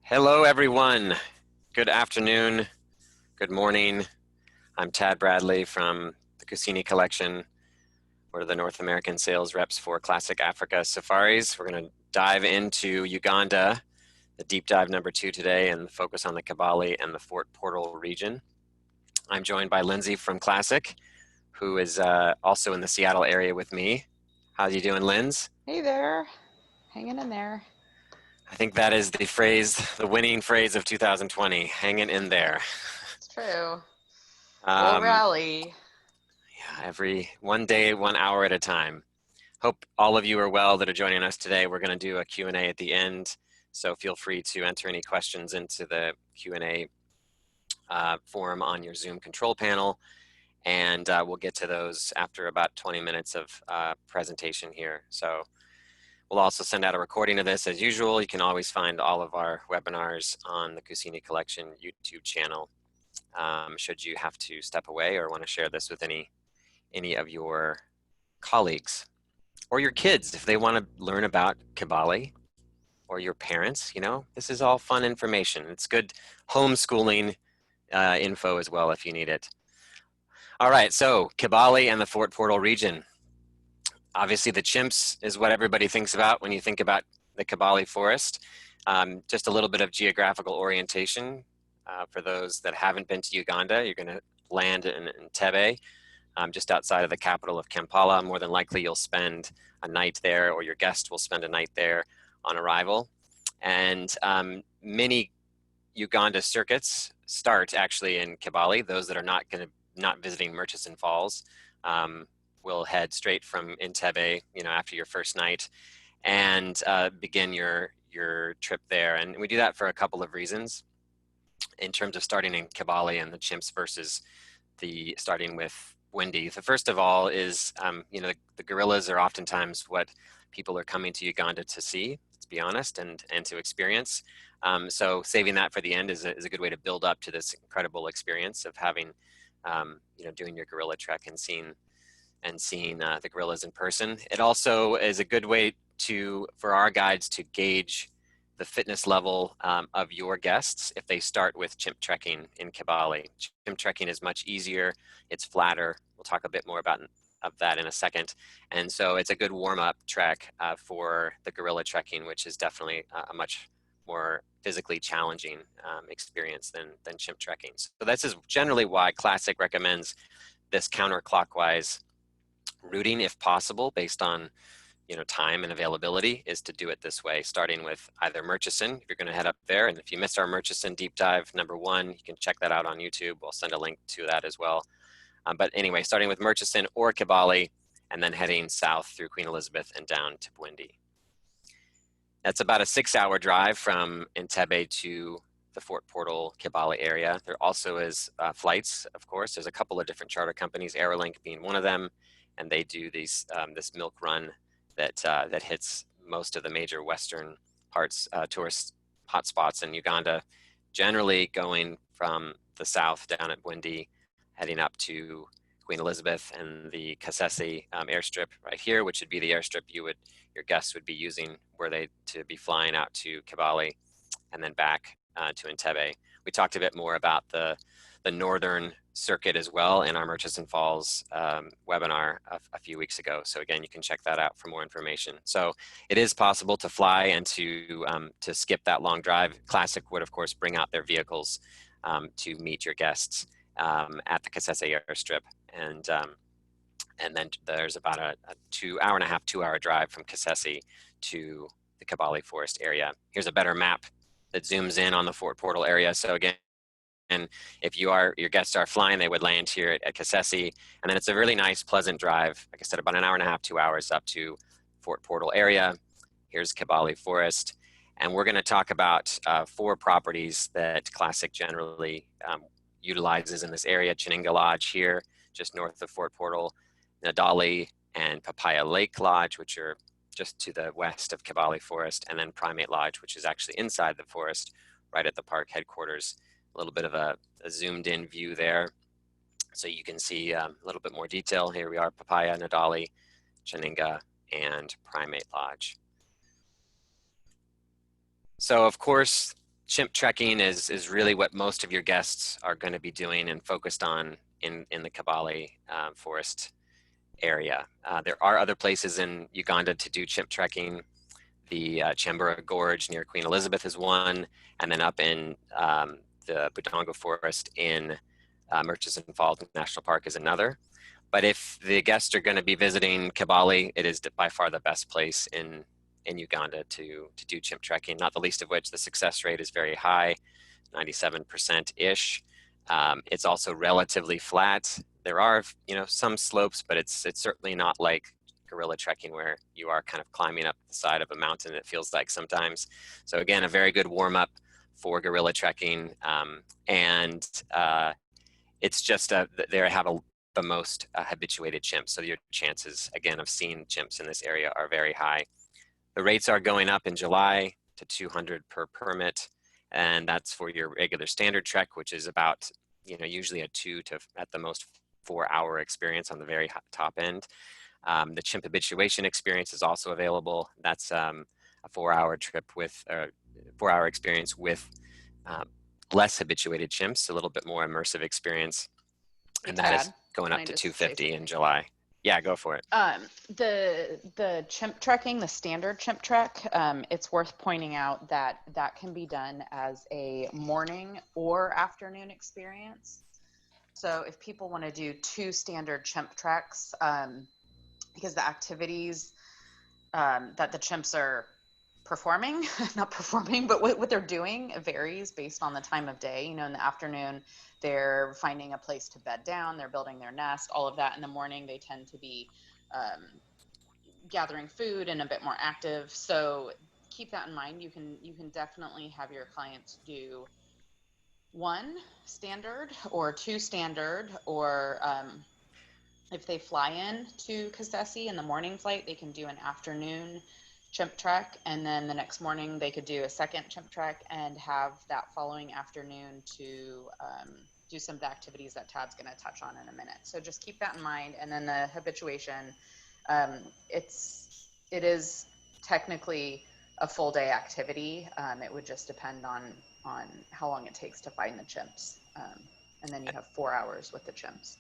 Hello, everyone. Good afternoon. Good morning. I'm Tad Bradley from the Kusini Collection. We're the North American sales reps for Classic Africa Safaris. We're going to dive into Uganda, the deep dive number 2 today, and focus on the Kibale and the Fort Portal region. I'm joined by Lindsay from Classic, who is also in the Seattle area with me. How you doing, Linz? Hey there, hanging in there. I think that is the phrase, the winning phrase of 2020, hanging in there. It's true. We'll Um, rally. yeah, every one day, 1 hour at a time. Hope all of you are well that are joining us today. We're going to do a Q&A at the end, so feel free to enter any questions into the Q&A forum on your Zoom control panel, and we'll get to those after about 20 minutes of presentation here. So we'll also send out a recording of this as usual. You can always find all of our webinars on the Kusini Collection YouTube channel, should you have to step away or want to share this with any of your colleagues or your kids if they want to learn about Kibale, or your parents. This is all fun information. It's good homeschooling info as well if you need it. All right, so Kibale and the Fort Portal region. Obviously the chimps is what everybody thinks about when you think about the Kibale Forest. Just a little bit of geographical orientation. For those that haven't been to Uganda, you're going to land in Entebbe, just outside of the capital of Kampala. More than likely you'll spend a night there, or your guest will spend a night there on arrival. And many Uganda circuits start actually in Kibale. Those that are not visiting Murchison Falls will head straight from Entebbe, after your first night, and begin your trip there. And we do that for a couple of reasons in terms of starting in Kibale and the chimps versus the starting with Bwindi. The first of all is, the gorillas are oftentimes what people are coming to Uganda to see, let's be honest, and to experience. So saving that for the end is a good way to build up to this incredible experience of having, doing your gorilla trek and seeing the gorillas in person. It also is a good way for our guides to gauge the fitness level of your guests if they start with chimp trekking in Kibale. Chimp trekking is much easier, it's flatter. We'll talk a bit more about that in a second. And so it's a good warm-up trek for the gorilla trekking, which is definitely a much more physically challenging experience than chimp trekking. So this is generally why Classic recommends this counterclockwise routing, if possible, based on time and availability, is to do it this way, starting with either Murchison, if you're going to head up there. And if you missed our Murchison deep dive number 1, you can check that out on YouTube. We'll send a link to that as well. But anyway, starting with Murchison or Kibale, and then heading south through Queen Elizabeth and down to Bwindi. That's about a 6-hour drive from Entebbe to the Fort Portal Kibale area. There also is flights, of course. There's a couple of different charter companies, Aerolink being one of them, and they do this milk run that hits most of the major western parts, tourist hotspots in Uganda, generally going from the south down at Bwindi, heading up to Queen Elizabeth and the Kasese airstrip right here, which would be the airstrip your guests would be using were they to be flying out to Kibale and then back to Entebbe. We talked a bit more about the northern circuit as well in our Murchison Falls webinar a few weeks ago. So again, you can check that out for more information. So it is possible to fly and to skip that long drive. Classic would, of course, bring out their vehicles to meet your guests at the Kasese airstrip. And then there's about a 2.5-hour drive from Kasese to the Kibale Forest area. Here's a better map that zooms in on the Fort Portal area. So again, and if your guests are flying, they would land here at Kasese. And then it's a really nice, pleasant drive. Like I said, about 1.5 to 2 hours up to Fort Portal area. Here's Kibale Forest. And we're going to talk about 4 properties that Classic generally utilizes in this area. Kyaninga Lodge here, just north of Fort Portal, Ndali and Papaya Lake Lodge, which are just to the west of Kibale Forest, and then Primate Lodge, which is actually inside the forest, right at the park headquarters. A little bit of a zoomed in view there. So you can see a little bit more detail. Here we are, Papaya, Ndali, Kyaninga, and Primate Lodge. So of course, chimp trekking is really what most of your guests are going to be doing and focused on in the Kibale Forest area. There are other places in Uganda to do chimp trekking. The Chambura Gorge near Queen Elizabeth is one, and then up in the Budongo Forest in Murchison Falls National Park is another. But if the guests are going to be visiting Kibale, it is by far the best place in Uganda to do chimp trekking, not the least of which the success rate is very high, 97%-ish. It's also relatively flat. There are, some slopes, but it's certainly not like gorilla trekking where you are kind of climbing up the side of a mountain, it feels like sometimes. So again, a very good warm-up for gorilla trekking. It's just they have the most habituated chimps. So your chances, again, of seeing chimps in this area are very high. The rates are going up in July to 200 per permit. And that's for your regular standard trek, which is about, usually a 2 to at the most 4-hour experience on the very top end. The chimp habituation experience is also available. That's a 4-hour trip with 4-hour experience with less habituated chimps, a little bit more immersive experience. And that is going up to 250 in July. Yeah, go for it. The chimp trekking, the standard chimp trek, it's worth pointing out that that can be done as a morning or afternoon experience. So if people want to do 2 standard chimp treks, because the activities that the chimps are performing, not performing, but what they're doing varies based on the time of day. In the afternoon, they're finding a place to bed down, they're building their nest, all of that. In the morning, they tend to be gathering food and a bit more active. So keep that in mind. You can definitely have your clients do 1 standard or 2 standard, or if they fly in to Kasese in the morning flight, they can do an afternoon chimp trek, and then the next morning they could do a second chimp trek and have that following afternoon to do some of the activities that Tad's going to touch on in a minute. So just keep that in mind. And then the habituation, it is technically a full day activity. It would just depend on how long it takes to find the chimps, and then you have 4 hours with the chimps.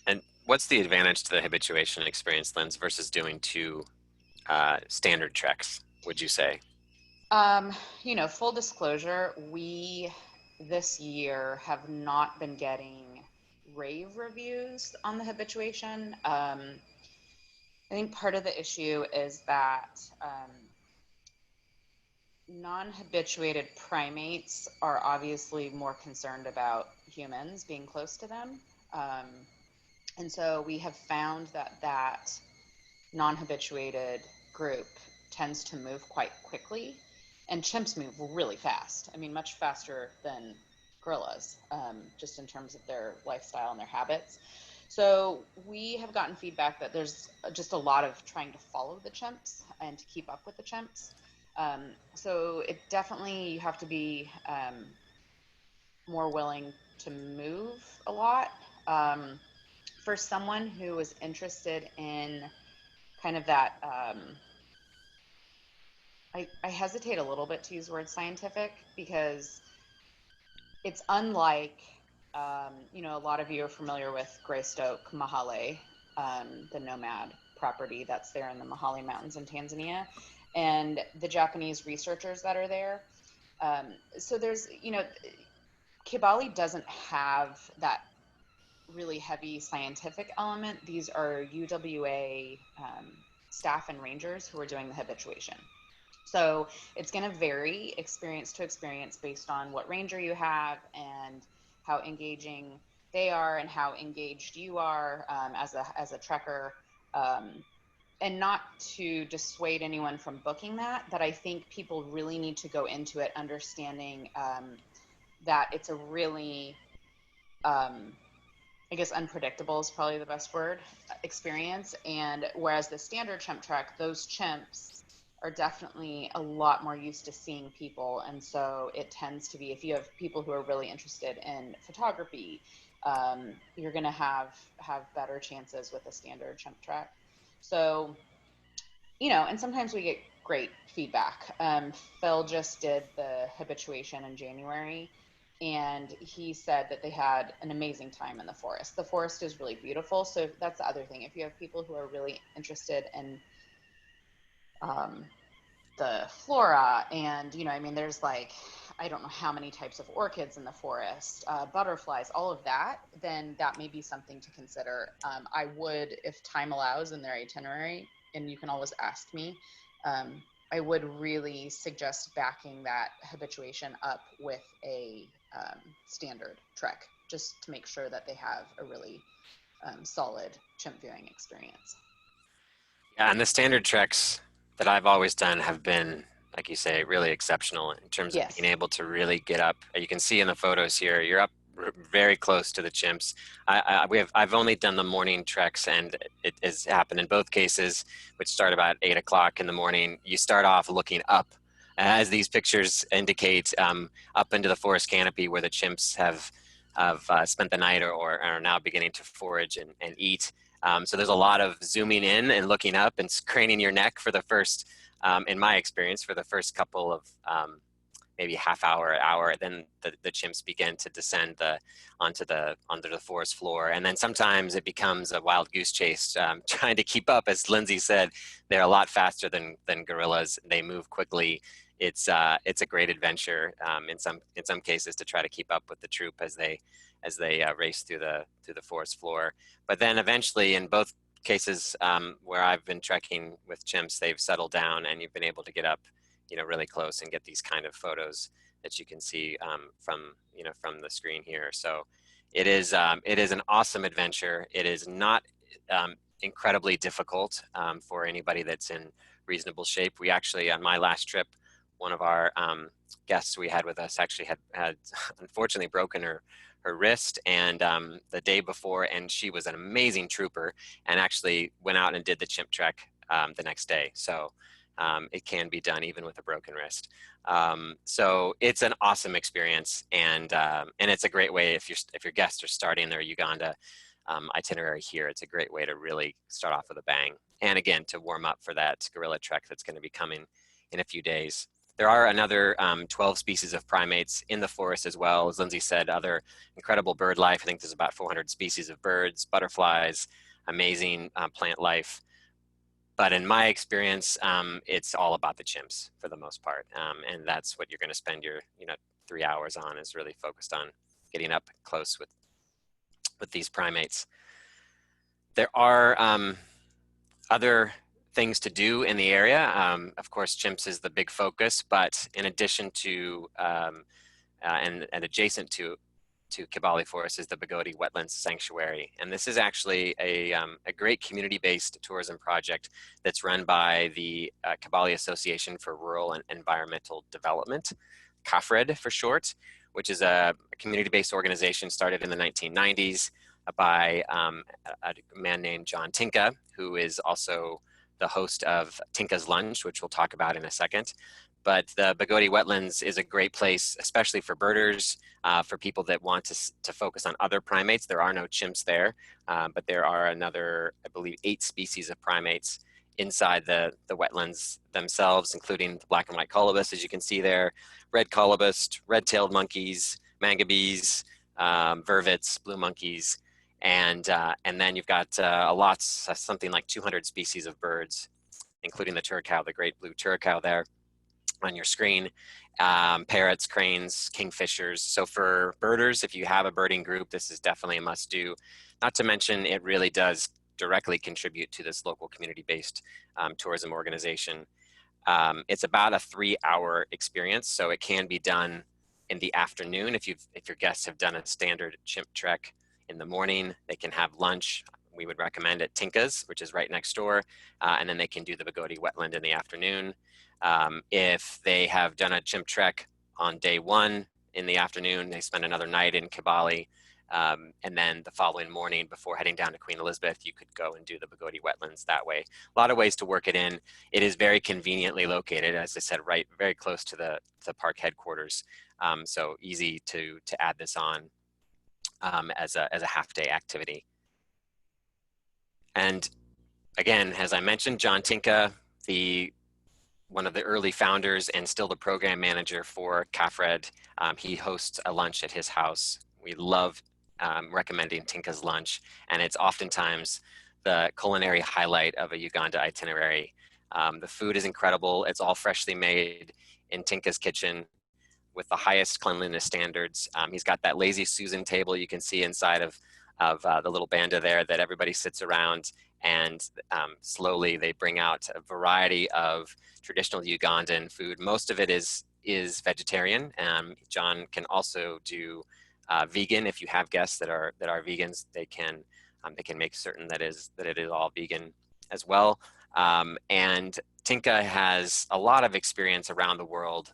And what's the advantage to the habituation experience, Lens, versus doing 2 standard treks, would you say? Full disclosure, we this year have not been getting rave reviews on the habituation. I think part of the issue is that non-habituated primates are obviously more concerned about humans being close to them. And so we have found that non-habituated group tends to move quite quickly, and chimps move really fast. I mean, much faster than gorillas, just in terms of their lifestyle and their habits. So we have gotten feedback that there's just a lot of trying to follow the chimps and to keep up with the chimps. So it definitely, you have to be more willing to move a lot. For someone who is interested in kind of that, I hesitate a little bit to use the word scientific, because it's unlike, a lot of you are familiar with Greystoke Mahale, the nomad property that's there in the Mahale Mountains in Tanzania, and the Japanese researchers that are there. So there's, Kibale doesn't have that really heavy scientific element. These are UWA staff and rangers who are doing the habituation. So it's going to vary experience to experience based on what ranger you have and how engaging they are and how engaged you are as a trekker. And not to dissuade anyone from booking that, but I think people really need to go into it understanding that it's a really, I guess unpredictable is probably the best word, experience. And whereas the standard chimp trek, those chimps are definitely a lot more used to seeing people. And so it tends to be, if you have people who are really interested in photography, you're going to have better chances with a standard chimp trek. So, and sometimes we get great feedback. Phil just did the habituation in January, and he said that they had an amazing time in the forest. The forest is really beautiful, so that's the other thing. If you have people who are really interested in um, the flora, and I mean, there's like, I don't know how many types of orchids in the forest, butterflies, all of that, then that may be something to consider. I would, if time allows in their itinerary, and you can always ask me, I would really suggest backing that habituation up with a standard trek, just to make sure that they have a really solid chimp viewing experience. Yeah, and the standard treks that I've always done have been, like you say, really exceptional in terms of being Yes. able to really get up. You can see in the photos here, you're up very close to the chimps. I've only done the morning treks, and it has happened in both cases, which start about 8 o'clock in the morning. You start off looking up, as these pictures indicate, up into the forest canopy where the chimps have spent the night or are now beginning to forage and eat. So there's a lot of zooming in and looking up and craning your neck for the first, in my experience, for the first couple of maybe half hour. Then the chimps begin to descend onto the forest floor, and then sometimes it becomes a wild goose chase, trying to keep up. As Lindsay said, they're a lot faster than gorillas. They move quickly. It's a great adventure, in some cases, to try to keep up with the troop as they race through the forest floor. But then eventually, in both cases where I've been trekking with chimps, they've settled down, and you've been able to get up, really close and get these kind of photos that you can see from the screen here. So it is an awesome adventure. It is not incredibly difficult for anybody that's in reasonable shape. We actually, on my last trip, one of our guests we had with us actually had unfortunately broken her wrist, and the day before, and she was an amazing trooper and actually went out and did the chimp trek the next day. So it can be done even with a broken wrist. So it's an awesome experience, and it's a great way if your guests are starting their Uganda itinerary here. It's a great way to really start off with a bang, and again, to warm up for that gorilla trek that's going to be coming in a few days. There are another 12 species of primates in the forest as well. As Lindsay said, other incredible bird life. I think there's about 400 species of birds, butterflies, amazing plant life. But in my experience, it's all about the chimps for the most part. And that's what you're going to spend your 3 hours on, is really focused on getting up close with these primates. There are other things to do in the area. Of course, chimps is the big focus, but in addition to and adjacent to Kibale Forest is the Bogoti Wetlands Sanctuary. And this is actually a great community-based tourism project that's run by the Kibale Association for Rural and Environmental Development, CAFRED for short, which is a community-based organization started in the 1990s by a man named John Tinka, who is also the host of Tinka's Lunch, which we'll talk about in a second. But the Bogoti Wetlands is a great place, especially for birders, for people that want to focus on other primates. There are no chimps there, but there are another, I believe, 8 species of primates inside the wetlands themselves, including the black and white colobus, as you can see there, red colobus, red-tailed monkeys, mangabees, vervets, blue monkeys, and then you've got something like 200 species of birds, including the turcow, the great blue turcow there on your screen, parrots, cranes, kingfishers. So for birders, if you have a birding group, this is definitely a must-do. Not to mention, it really does directly contribute to this local community-based tourism organization. It's about a 3-hour experience, so it can be done in the afternoon. If your guests have done a standard chimp trek in the morning, they can have lunch. We would recommend at Tinka's, which is right next door, and then they can do the Bogoti Wetland in the afternoon. If they have done a chimp trek on day 1 in the afternoon, they spend another night in Kibale, and then the following morning before heading down to Queen Elizabeth, you could go and do the Bogoti Wetlands that way. A lot of ways to work it in. It is very conveniently located, as I said, right very close to the park headquarters, so easy to add this on as a half-day activity. And again, as I mentioned, John Tinka, the one of the early founders and still the program manager for CAFRED. He hosts a lunch at his house. We love recommending Tinka's Lunch, and it's oftentimes the culinary highlight of a Uganda itinerary. The food is incredible. It's all freshly made in Tinka's kitchen with the highest cleanliness standards. He's got that lazy Susan table you can see inside of the little banda there that everybody sits around, and slowly they bring out a variety of traditional Ugandan food. Most of it is vegetarian. John can also do vegan. If you have guests that are vegans, they can make certain that it is all vegan as well. And Tinka has a lot of experience around the world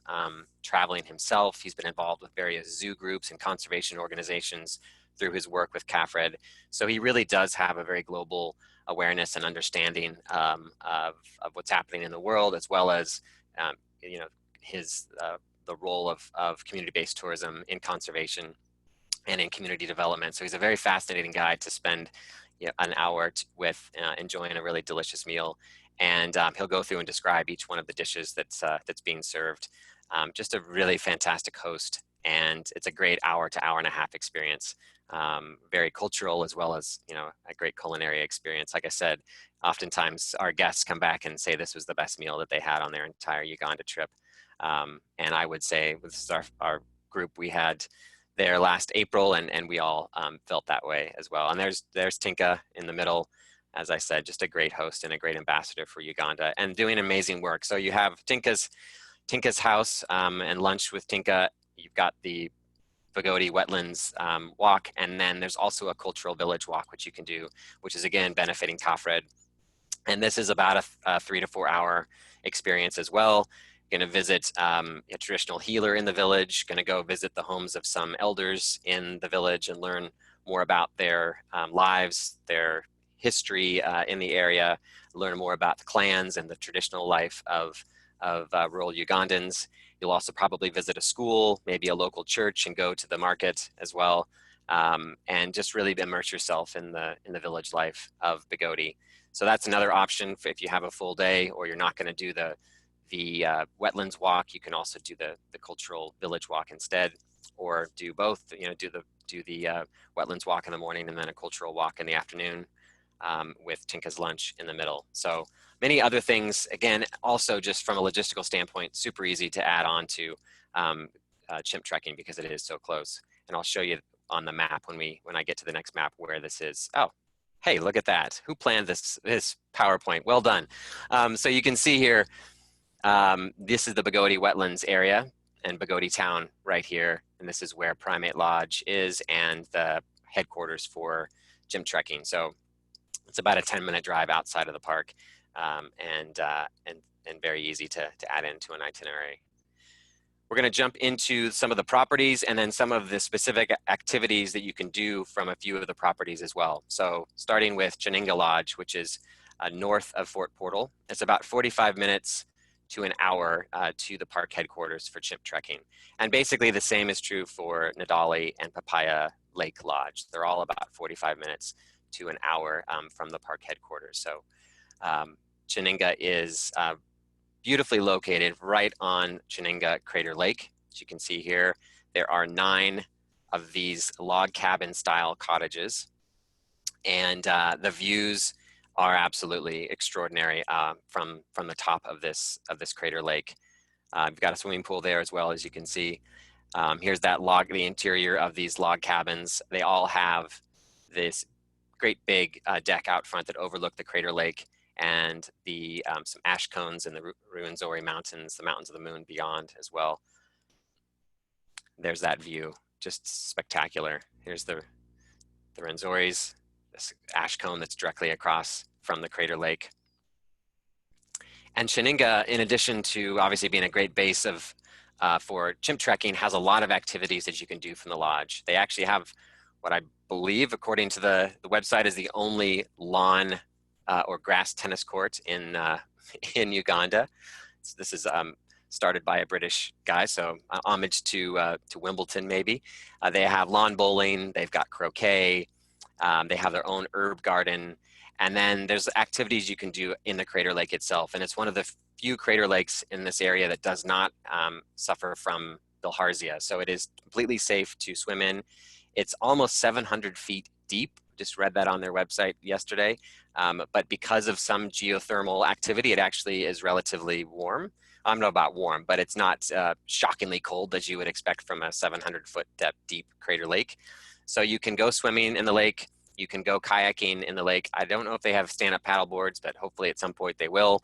traveling himself. He's been involved with various zoo groups and conservation organizations through his work with CAFRED. So he really does have a very global awareness and understanding of what's happening in the world, as well as his the role of community-based tourism in conservation and in community development. So he's a very fascinating guy to spend an hour with enjoying a really delicious meal. And he'll go through and describe each one of the dishes that's being served. Just a really fantastic host, and it's a great hour to hour and a half experience. Very cultural, as well as a great culinary experience. Like I said, oftentimes our guests come back and say this was the best meal that they had on their entire Uganda trip. And I would say this is our group we had there last April, and we all felt that way as well. And there's Tinka in the middle. As I said, just a great host and a great ambassador for Uganda, and doing amazing work. So you have Tinka's house and lunch with Tinka. You've got the Bogoti Wetlands walk, and then there's also a cultural village walk, which you can do, which is again benefiting CAFRED. And this is about a 3 to 4 hour experience as well. Going to visit a traditional healer in the village, going to go visit the homes of some elders in the village and learn more about their lives, their history in the area, learn more about the clans and the traditional life of rural Ugandans. You'll also probably visit a school, maybe a local church, and go to the market as well, and just really immerse yourself in the village life of Bogoti. So that's another option if you have a full day, or you're not going to do the wetlands walk. You can also do the cultural village walk instead, or do both. Do the wetlands walk in the morning and then a cultural walk in the afternoon, with Tinka's lunch in the middle. So many other things, again, also just from a logistical standpoint, super easy to add on to chimp trekking because it is so close. And I'll show you on the map when I get to the next map where this is. Oh, hey, look at that. Who planned this PowerPoint? Well done. So you can see here, this is the Bogoti Wetlands area and Bogoti town right here. And this is where Primate Lodge is and the headquarters for chimp trekking. So it's about a 10-minute drive outside of the park, and very easy to add into an itinerary. We're going to jump into some of the properties and then some of the specific activities that you can do from a few of the properties as well. So starting with Kyaninga Lodge, which is north of Fort Portal. It's about 45 minutes to an hour to the park headquarters for chimp trekking. And basically the same is true for Ndali and Papaya Lake Lodge. They're all about 45 minutes to an hour from the park headquarters. So Kyaninga is beautifully located right on Kyaninga Crater Lake. As you can see here, there are 9 of these log cabin style cottages, and the views are absolutely extraordinary from the top of this crater lake. We've got a swimming pool there as well, as you can see. Here's the interior of these log cabins. They all have this great big deck out front that overlook the crater lake and the some ash cones and the Ruwenzori Mountains, the Mountains of the Moon beyond as well. There's that view, just spectacular. Here's the Ruwenzoris, this ash cone that's directly across from the crater lake. And Kyaninga, in addition to obviously being a great base for chimp trekking, has a lot of activities that you can do from the lodge. They actually have what I believe, according to the website, is the only lawn or grass tennis court in Uganda. So this is started by a British guy, so homage to Wimbledon maybe. They have lawn bowling, they've got croquet, they have their own herb garden, And then there's activities you can do in the crater lake itself. And it's one of the few crater lakes in this area that does not suffer from bilharzia. So it is completely safe to swim in. It's almost 700 feet deep. Just read that on their website yesterday. But because of some geothermal activity, it actually is relatively warm. I don't know about warm, but it's not shockingly cold as you would expect from a 700-foot depth deep crater lake. So you can go swimming in the lake. You can go kayaking in the lake. I don't know if they have stand-up paddle boards, but hopefully at some point they will.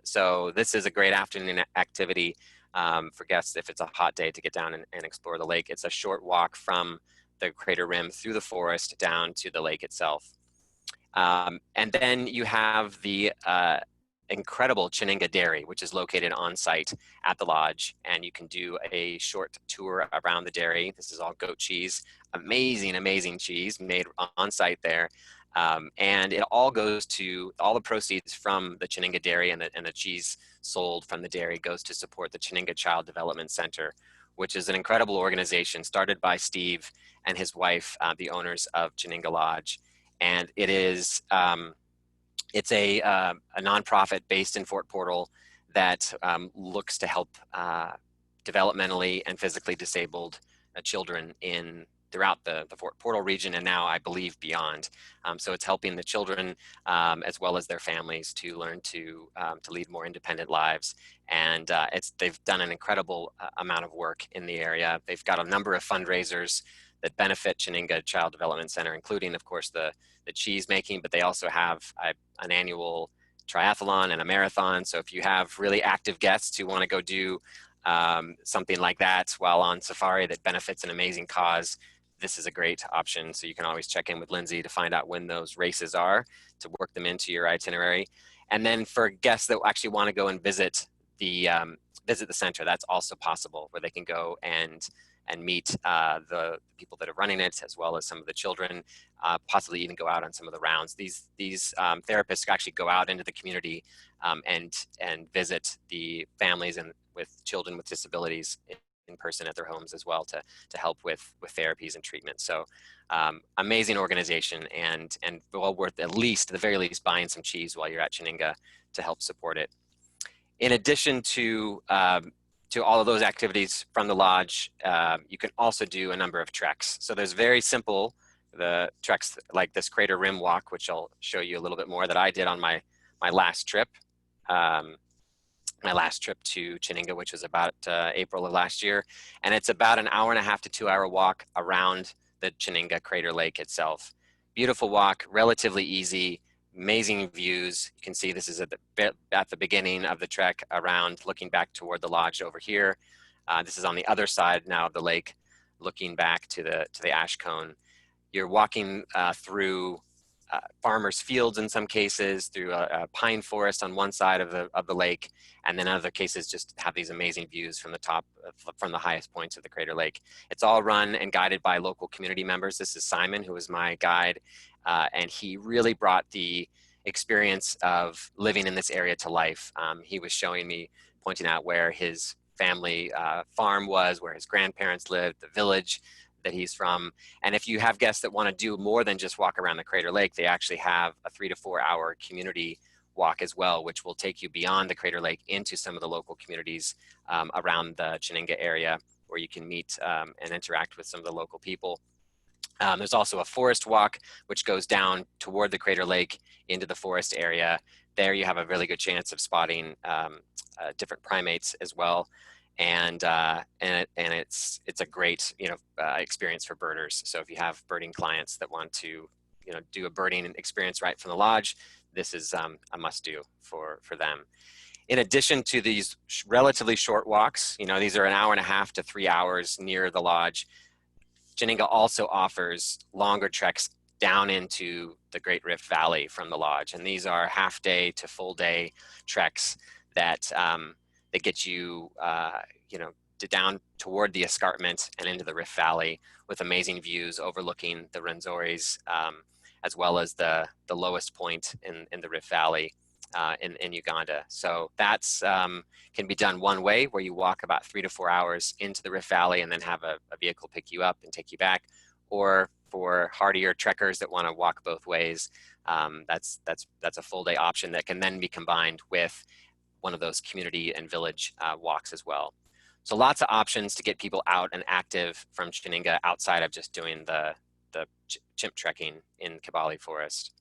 So this is a great afternoon activity for guests if it's a hot day to get down and explore the lake. It's a short walk from the crater rim through the forest down to the lake itself. And then you have the incredible Kyaninga Dairy, which is located on site at the lodge, and you can do a short tour around the dairy. This is all goat cheese, amazing, amazing cheese made on site there. And it all goes to, all the proceeds from the Kyaninga Dairy and the cheese sold from the dairy goes to support the Kyaninga Child Development Center, which is an incredible organization started by Steve and his wife, the owners of Kyaninga Lodge. And it is, it's a nonprofit based in Fort Portal that looks to help developmentally and physically disabled children throughout the Fort Portal region, and now I believe beyond. So it's helping the children as well as their families to learn to lead more independent lives. And they've done an incredible amount of work in the area. They've got a number of fundraisers that benefit Kyaninga Child Development Center, including, of course, the cheese making, but they also have an annual triathlon and a marathon. So if you have really active guests who want to go do something like that while on safari that benefits an amazing cause, this is a great option. So you can always check in with Lindsay to find out when those races are to work them into your itinerary. And then for guests that actually want to go and visit the center, that's also possible, where they can go and meet the people that are running it, as well as some of the children, possibly even go out on some of the rounds. These therapists actually go out into the community and visit the families and with children with disabilities in person at their homes as well to help with therapies and treatment. So amazing organization, and well worth at the very least buying some cheese while you're at Kyaninga to help support it. In addition to all of those activities from the lodge, you can also do a number of treks. So there's very simple, the treks like this Crater Rim Walk, which I'll show you a little bit more, that I did on my last trip. My last trip to Kyaninga, which was about April of last year. And it's about an 1.5 to 2 hour walk around the Kyaninga Crater Lake itself. Beautiful walk, relatively easy, amazing views. You can see this is at the beginning of the trek around, looking back toward the lodge over here. This is on the other side now of the lake, looking back to the ash cone. You're walking through farmers' fields in some cases, through a pine forest on one side of the lake, and then in other cases just have these amazing views from the top, from the highest points of the Crater Lake. It's all run and guided by local community members. This is Simon, who is my guide, and he really brought the experience of living in this area to life. He was showing me, pointing out where his family farm was, where his grandparents lived, the village that he's from. And if you have guests that want to do more than just walk around the Crater Lake, they actually have a 3 to 4 hour community walk as well, which will take you beyond the Crater Lake into some of the local communities around the Kyaninga area, where you can meet and interact with some of the local people. There's also a forest walk, which goes down toward the Crater Lake into the forest area. There you have a really good chance of spotting different primates as well. And it's a great experience for birders. So if you have birding clients that want to do a birding experience right from the lodge, this is a must-do for them. In addition to these relatively short walks, these are an 1.5 to 3 hours near the lodge, Kyaninga also offers longer treks down into the Great Rift Valley from the lodge, and these are half-day to full-day treks that get you, down toward the escarpment and into the Rift Valley, with amazing views overlooking the Rwenzori's, as well as the lowest point in the Rift Valley in Uganda. So that's can be done one way, where you walk about 3 to 4 hours into the Rift Valley and then have a vehicle pick you up and take you back, or for hardier trekkers that want to walk both ways, that's a full day option that can then be combined with one of those community and village walks as well. So lots of options to get people out and active from Kyaninga outside of just doing the chimp trekking in Kibale Forest.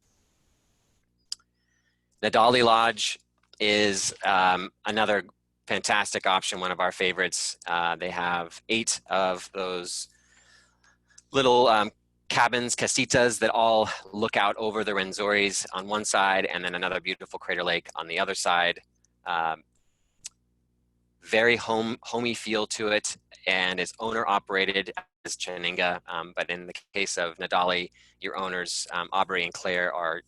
Ndali Lodge is another fantastic option, one of our favorites. They have 8 of those little cabins, casitas, that all look out over the Rwenzoris on one side and then another beautiful crater lake on the other side. Very homey feel to it, and it's owner operated as Kyaninga, but in the case of Ndali, your owners, Aubrey and Claire, are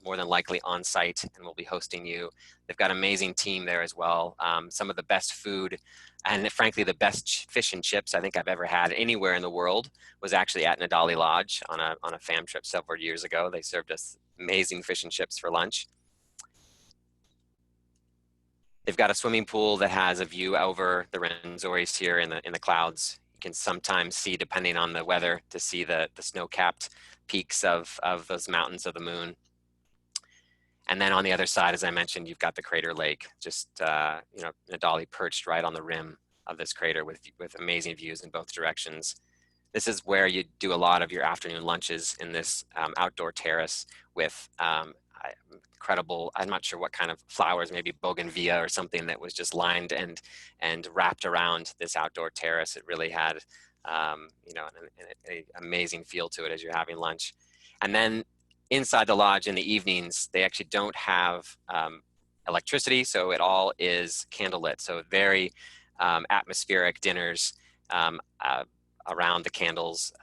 more than likely on site and will be hosting you. They've got an amazing team there as well. Some of the best food and frankly the best fish and chips I think I've ever had anywhere in the world was actually at Ndali Lodge on a fam trip several years ago. They served us amazing fish and chips for lunch. They've got a swimming pool that has a view over the Rwenzoris here in the clouds. You can sometimes see, depending on the weather, to see the snow-capped peaks of those mountains of the moon. And then on the other side, as I mentioned, you've got the crater lake, just Ndali perched right on the rim of this crater with amazing views in both directions. This is where you do a lot of your afternoon lunches in this outdoor terrace with incredible, I'm not sure what kind of flowers, maybe bougainvillea or something that was just lined and wrapped around this outdoor terrace. It really had an amazing feel to it as you're having lunch. And then inside the lodge in the evenings, they actually don't have electricity, so it all is candlelit. So very atmospheric dinners around the candles,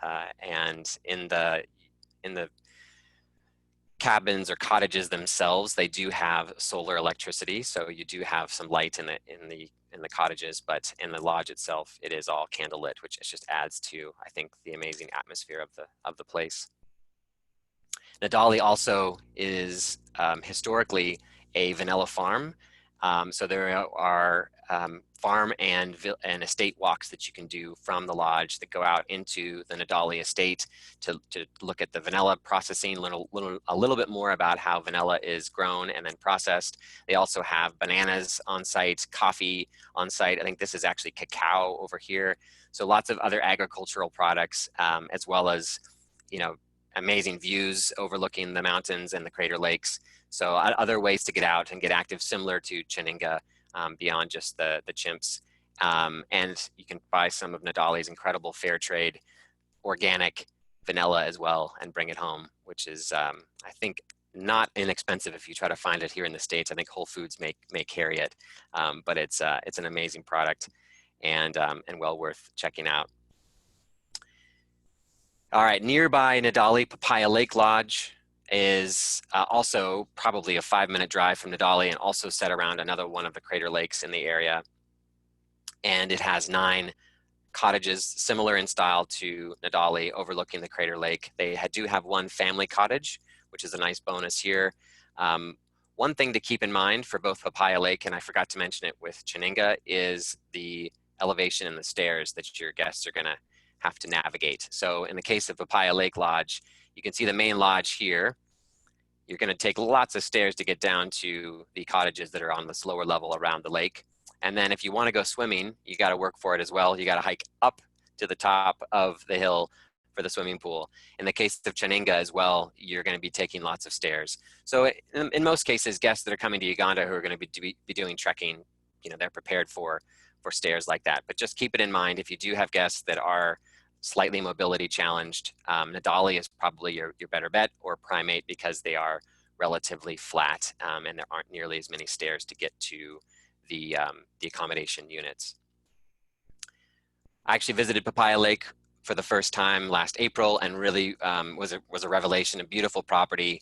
and in the cabins or cottages themselves, they do have solar electricity, so you do have some light in the cottages, but in the lodge itself, it is all candlelit, which just adds to, I think, the amazing atmosphere of the place. Ndali also is historically a vanilla farm, so there are farm and estate walks that you can do from the lodge that go out into the Ndali estate to look at the vanilla processing, a little bit more about how vanilla is grown and then processed. They also have bananas on site, coffee on site. I think this is actually cacao over here. So lots of other agricultural products, as well as, amazing views overlooking the mountains and the crater lakes. So other ways to get out and get active, similar to Kyaninga, beyond just the chimps. And you can buy some of Ndali's incredible fair trade organic vanilla as well and bring it home, which is, I think, not inexpensive if you try to find it here in the States. I think Whole Foods may carry it, but it's an amazing product and well worth checking out. All right, nearby Ndali, Papaya Lake Lodge is also probably a 5-minute drive from Ndali and also set around another one of the crater lakes in the area. And it has 9 cottages similar in style to Ndali overlooking the crater lake. They do have one family cottage, which is a nice bonus here. One thing to keep in mind for both Papaya Lake, and I forgot to mention it with Kyaninga, is the elevation and the stairs that your guests are gonna have to navigate. So in the case of Papaya Lake Lodge, you can see the main lodge here. You're gonna take lots of stairs to get down to the cottages that are on this lower level around the lake. And then if you wanna go swimming, you gotta work for it as well. You gotta hike up to the top of the hill for the swimming pool. In the case of Kyaninga as well, you're gonna be taking lots of stairs. So in most cases, guests that are coming to Uganda who are gonna be doing trekking, they're prepared for stairs like that. But just keep it in mind, if you do have guests that are slightly mobility challenged, Ndali is probably your better bet, or Primate, because they are relatively flat and there aren't nearly as many stairs to get to the accommodation units. I actually visited Papaya Lake for the first time last April and really was a revelation. A beautiful property,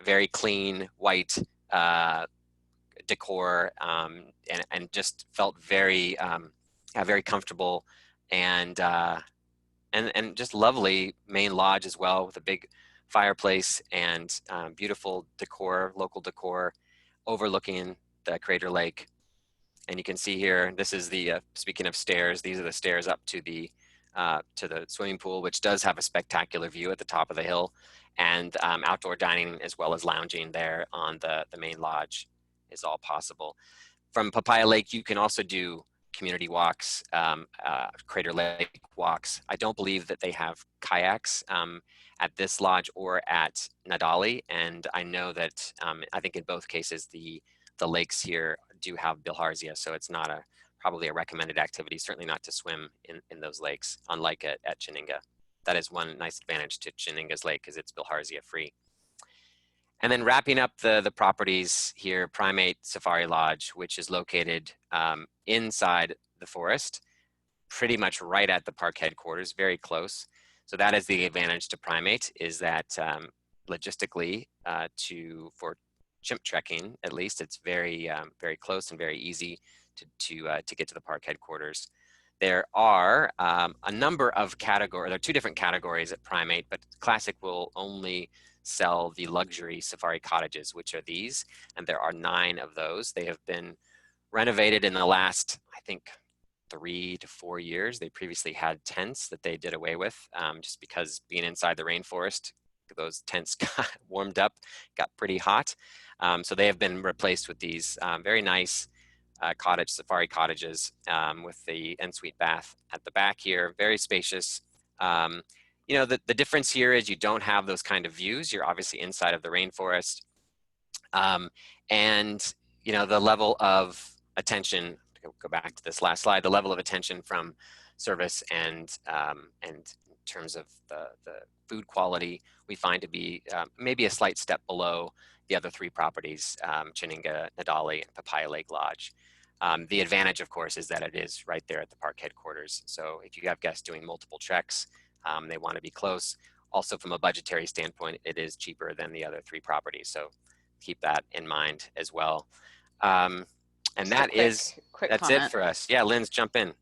very clean white decor, and just felt very comfortable and just lovely main lodge as well, with a big fireplace and beautiful decor, local decor, overlooking the crater lake. And you can see here, this is the, speaking of stairs, these are the stairs up to the to the swimming pool, which does have a spectacular view at the top of the hill, and outdoor dining as well as lounging there on the main lodge is all possible. From Papaya Lake, you can also do community walks, Crater Lake walks. I don't believe that they have kayaks at this lodge or at Ndali, and I know that I think in both cases the lakes here do have bilharzia, so it's not probably a recommended activity, certainly not to swim in those lakes, unlike at Kyaninga. That is one nice advantage to Kyaninga's lake, is it's bilharzia free. And then wrapping up the properties here, Primate Safari Lodge, which is located inside the forest, pretty much right at the park headquarters, very close. So that is the advantage to Primate, is that logistically for chimp trekking, at least, it's very very close and very easy to get to the park headquarters. There are a number of categories. There are two different categories at Primate, but Classic will only sell the luxury safari cottages, which are these, and there are 9 of those. They have been renovated in the last, I think, 3 to 4 years. They previously had tents that they did away with, just because being inside the rainforest, those tents got warmed up, got pretty hot. So they have been replaced with these very nice safari cottages with the ensuite bath at the back here, very spacious. You know, the difference here is you don't have those kind of views. You're obviously inside of the rainforest. And, you know, the level of attention, go back to this last slide, the level of attention from service and in terms of the food quality, we find to be maybe a slight step below the other 3 properties, Kyaninga, Ndali, and Papaya Lake Lodge. The advantage, of course, is that it is right there at the park headquarters. So if you have guests doing multiple treks, they want to be close. Also, from a budgetary standpoint, it is cheaper than the other 3 properties. So keep that in mind as well. And Just that's comment. it for us. Yeah, Linz, jump in.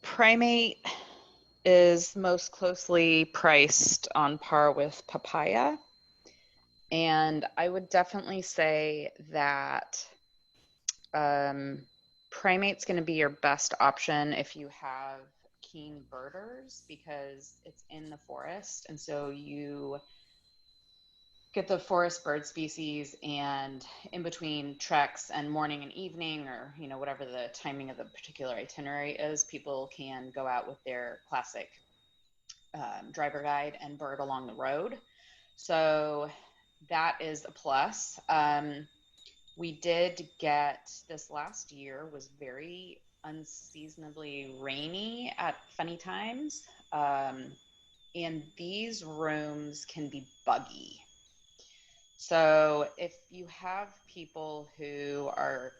Primate is most closely priced on par with Papaya. And I would definitely say that Primate's going to be your best option if you have keen birders, because it's in the forest, and so you get the forest bird species, and in between treks and morning and evening, or you know, whatever the timing of the particular itinerary is, people can go out with their classic driver guide and bird along the road. So that is a plus. We did get, this last year was very unseasonably rainy at funny times. And these rooms can be buggy. So if you have people who are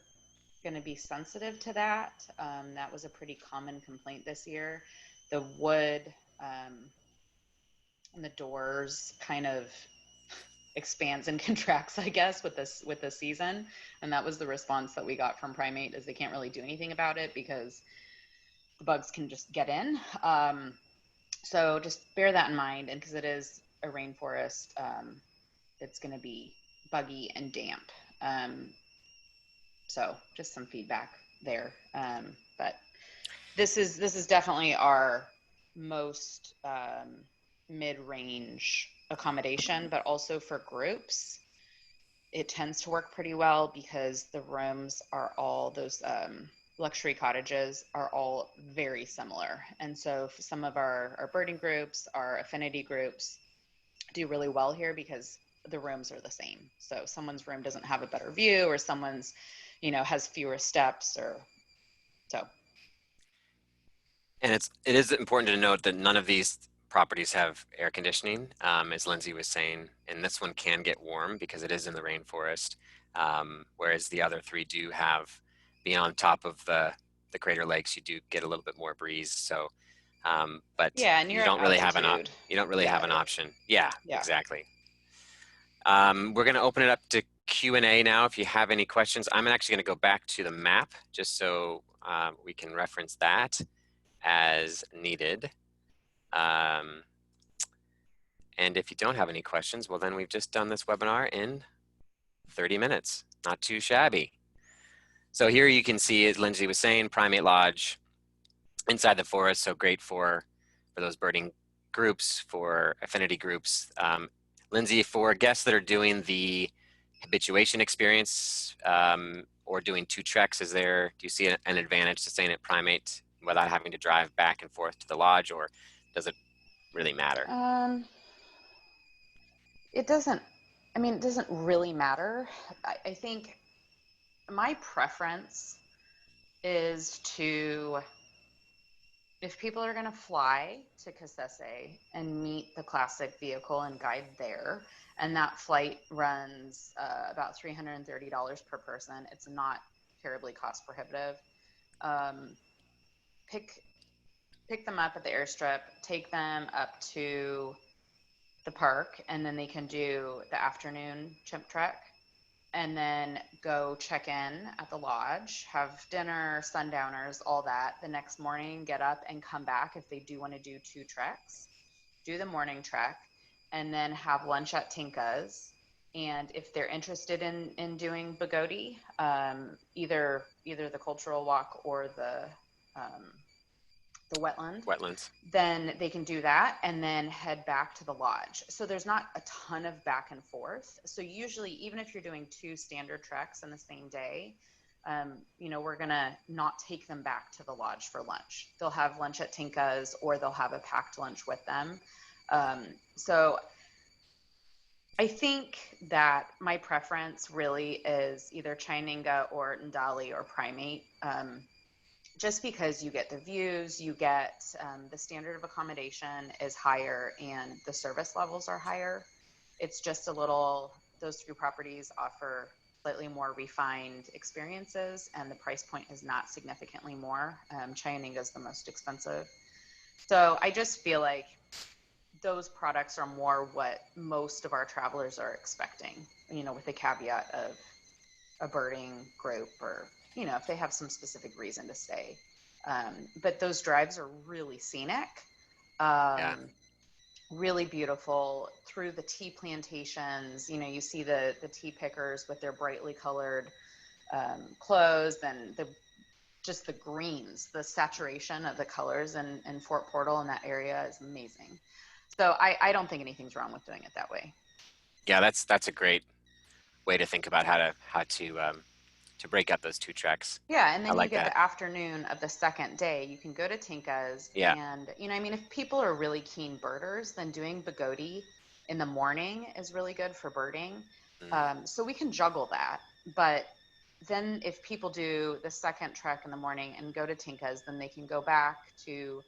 going to be sensitive to that, that was a pretty common complaint this year. The wood and the doors kind of expands and contracts, I guess, with the season, and that was the response that we got from Primate, is they can't really do anything about it because the bugs can just get in. So just bear that in mind, and because it is a rainforest, it's going to be buggy and damp. So just some feedback there. But this is definitely our most mid-range accommodation, but also for groups it tends to work pretty well because the rooms are all, those luxury cottages are all very similar. And so some of our birding groups, our affinity groups do really well here because the rooms are the same. So someone's room doesn't have a better view, or someone's, you know, has fewer steps, or so. And it is important to note that none of these properties have air conditioning, as Lindsay was saying, and this one can get warm because it is in the rainforest, whereas the other 3 do have, being on top of the Crater Lakes, you do get a little bit more breeze. So, but yeah, and you don't really have an yeah. option. Yeah, exactly. We're going to open it up to Q&A now. If you have any questions, I'm actually going to go back to the map just so we can reference that as needed. And if you don't have any questions, well, then we've just done this webinar in 30 minutes. Not too shabby. So here you can see, as Lindsay was saying, Primate Lodge inside the forest, so great for those birding groups, for affinity groups. Lindsay, for guests that are doing the habituation experience or doing 2 treks, do you see an advantage to staying at Primate without having to drive back and forth to the lodge, or does it really matter? It doesn't, I mean, it doesn't really matter. I think my preference is to, if people are going to fly to Kasese and meet the classic vehicle and guide there, and that flight runs about $330 per person, it's not terribly cost prohibitive. Pick them up at the airstrip, take them up to the park, and then they can do the afternoon chimp trek, and then go check in at the lodge, have dinner, sundowners, all that. The next morning, get up and come back if they do want to do 2 treks, do the morning trek, and then have lunch at Tinka's. And if they're interested in doing Bogoti, either the cultural walk or the Wetlands. then they can do that and then head back to the lodge. So there's not a ton of back and forth. So usually, even if you're doing 2 standard treks in the same day, we're gonna not take them back to the lodge for lunch. They'll have lunch at Tinka's, or they'll have a packed lunch with them. So I think that my preference really is either Kyaninga or Ndali or Primate. Just because you get the views, you get the standard of accommodation is higher and the service levels are higher. It's just a little, those 3 properties offer slightly more refined experiences, and the price point is not significantly more. Kyaninga is the most expensive. So I just feel like those products are more what most of our travelers are expecting, with the caveat of a birding group, or if they have some specific reason to stay. But those drives are really scenic, Yeah. really beautiful through the tea plantations. You see the tea pickers with their brightly colored clothes, and just the greens, the saturation of the colors in Fort Portal in that area is amazing. So I don't think anything's wrong with doing it that way. Yeah, that's a great way to think about how to break up those 2 treks. Yeah, and I then you like get that. the afternoon of the second day. You can go to Tinka's, Yeah. and if people are really keen birders, then doing Bogoti in the morning is really good for birding. Mm. So we can juggle that. But then if people do the second trek in the morning and go to Tinka's, then they can go back to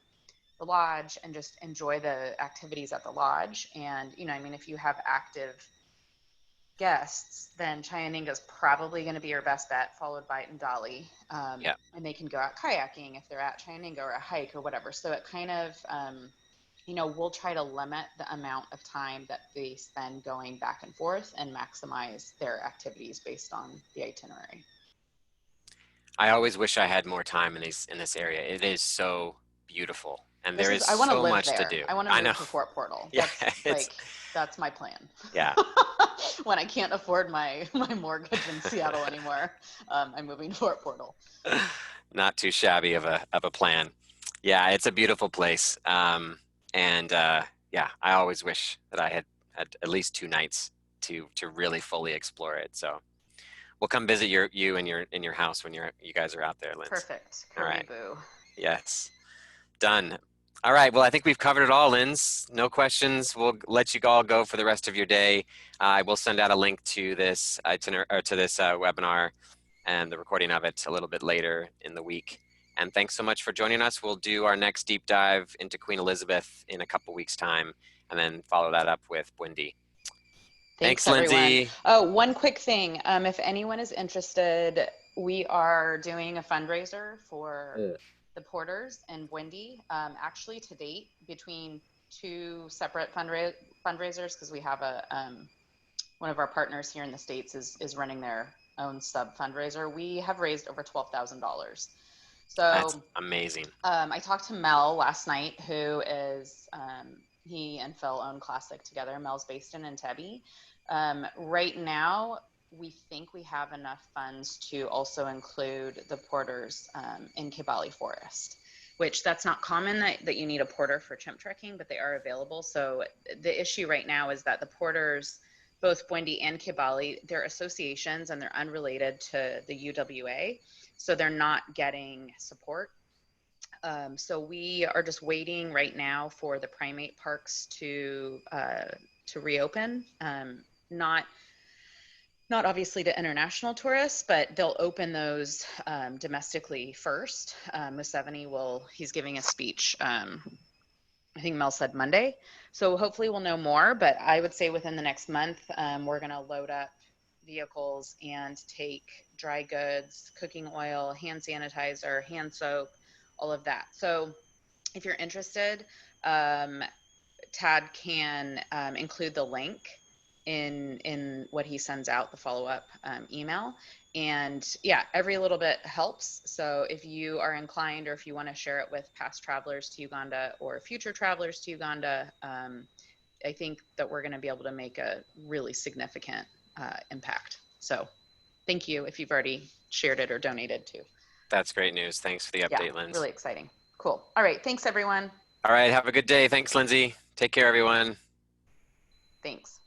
the lodge and just enjoy the activities at the lodge. And if you have active guests, then Kyaninga is probably going to be your best bet, followed by Ndali. Yeah. And they can go out kayaking if they're at Kyaninga, or a hike or whatever. So it kind of, we'll try to limit the amount of time that they spend going back and forth and maximize their activities based on the itinerary. I always wish I had more time in this area. It is so beautiful, and there is I want to so live much to there. do. I want to I know. move to Fort Portal. Yeah, it's That's my plan. yeah. When I can't afford my mortgage in Seattle anymore, I'm moving to Fort Portal. Not too shabby of a plan. Yeah, it's a beautiful place. And yeah, I always wish that I had at least 2 nights to really fully explore it. So we'll come visit you in your house when you guys are out there, Linz. Perfect. All right. Caribou. Yes. Done. All right. Well, I think we've covered it all, Linz. No questions. We'll let you all go for the rest of your day. I will send out a link to this itinerary, or to this webinar and the recording of it a little bit later in the week. And thanks so much for joining us. We'll do our next deep dive into Queen Elizabeth in a couple weeks' time, and then follow that up with Bwindi. Thanks, Everyone. Lindsay. Oh, one quick thing. If anyone is interested, we are doing a fundraiser for the porters and Bwindi. Actually, to date, between 2 separate fundraisers, because we have one of our partners here in the States is running their own sub fundraiser. We have raised over $12,000. So That's amazing. I talked to Mel last night, who is he and Phil own Classic together. Mel's based in Entebbe. Right now, we think we have enough funds to also include the porters in Kibale Forest. which that's not common that you need a porter for chimp trekking, but they are available. So the issue right now is that the porters, both Bwendi and Kibale, they're associations and they're unrelated to the UWA. So they're not getting support. So we are just waiting right now for the primate parks to reopen. Not obviously to international tourists, but they'll open those domestically first. He's giving a speech, I think Mel said Monday. So hopefully we'll know more, but I would say within the next month, we're going to load up vehicles and take dry goods, cooking oil, hand sanitizer, hand soap, all of that. So if you're interested, Tad can include the link in what he sends out, the follow-up email. And yeah, every little bit helps. So if you are inclined, or if you want to share it with past travelers to Uganda or future travelers to Uganda, I think that we're going to be able to make a really significant impact. So thank you if you've already shared it or donated to. That's great news. Thanks for the Yeah, update, Linz. really exciting. Cool. All right. Thanks, everyone. All right, have a good day. Thanks, Lindsay. Take care, everyone. Thanks.